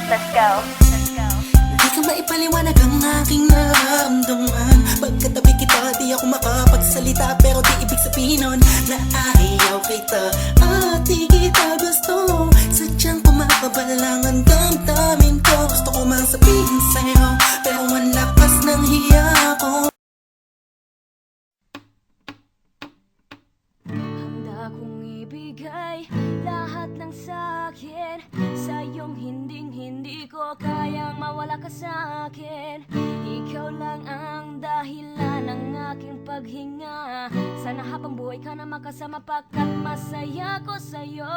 Let's go. Di ka maipaliwanag ang aking nararamdaman. Pagkatabi kita, di ako makapagsalita. Pero di ibig sabihin nun na ayaw kita at di kita gusto. Sadyang kumakabalang ang damdamin ko. Gusto ko mang sabihin sa'yo, pero ang lakas ng hiya ko. Handa kong ibigay lahat ng sa'kin sa'yong hindi ko kayang mawala ka sa'kin. Ikaw lang ang dahilan ng aking paghinga. Sana habang buhay ka na makasama pagkat masaya ko sa'yo.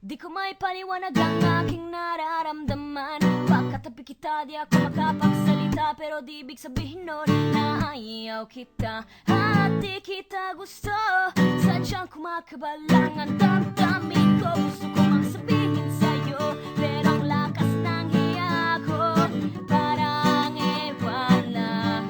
Di ko may paliwanag ang aking nararamdaman. Pagkatabi kita, di ako makapagsalita. Pero di ibig sabihin nun na ayaw kita at di kita gusto. Sadyang kumakabalang ang damdamin ko. Gusto ko mang sabihin sa'yo, pero ang lakas ng hiya ko parang ewan lang.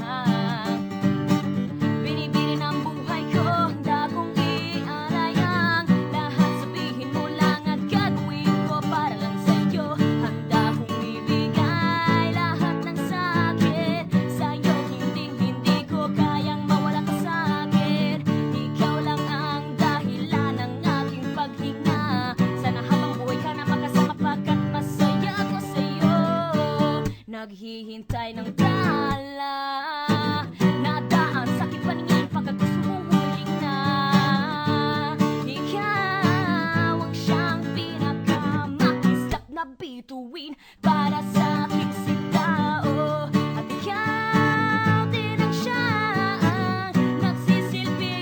Binibili ng buhay ko, handa kong ialay ang lahat. Sabihin mo lang at gagawin ko para lang sa'yo. Handa kong ibigay lahat ng sa'kin sa'yo. Hindi ko kayang mawala ka sa'kin. Ikaw lang ang dahilan ng aking paghinga. Sana habang buhay ka na makasama pagkat masaya ko sa'yo. Naghihintay ng tala nadaan sa aking paningin pagkat gusto mong huling na. Ikaw ang siyang pinakamakislap na bituin para sa aking sitao. At ikaw din ang siyang nagsisilbi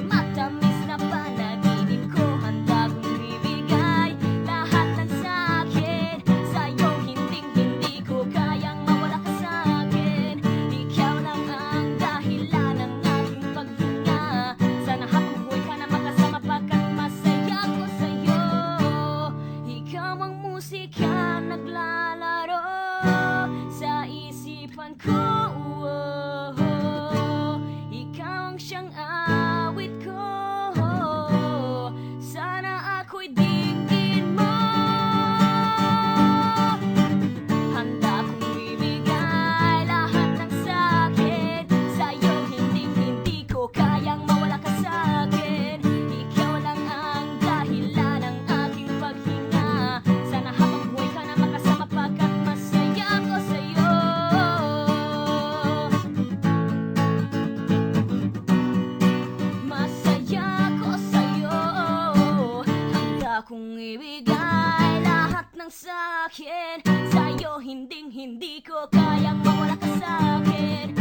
matamis na panaginip ko. Handa kong ibigay lahat ng sa'kin sa'yo. Hindi ko kayang mawala ka sa'kin. Ikaw lang ang dahilan ng aking paghinga. Sana habang buhay ka na makasama pagkat masaya ko sa'yo. Ikaw ang musika naglalaro sa isipan ko. Ikaw ang siyang awit ko. Sana ako'y dinggin mo. Handa kong ibigay lahat ng sa'kin sa'yo. Hindi ko kayang mawala ka sa'kin. Ikaw lang ang dahilan ng aking paghinga. Sana habang buhay ka na makasama pagkat masaya ko sa'yo. Masaya ko sa'yo. Handa kong ibigay lahat ng sa'kin sa'yo. Hindi ko kayang mawala ka sa'kin.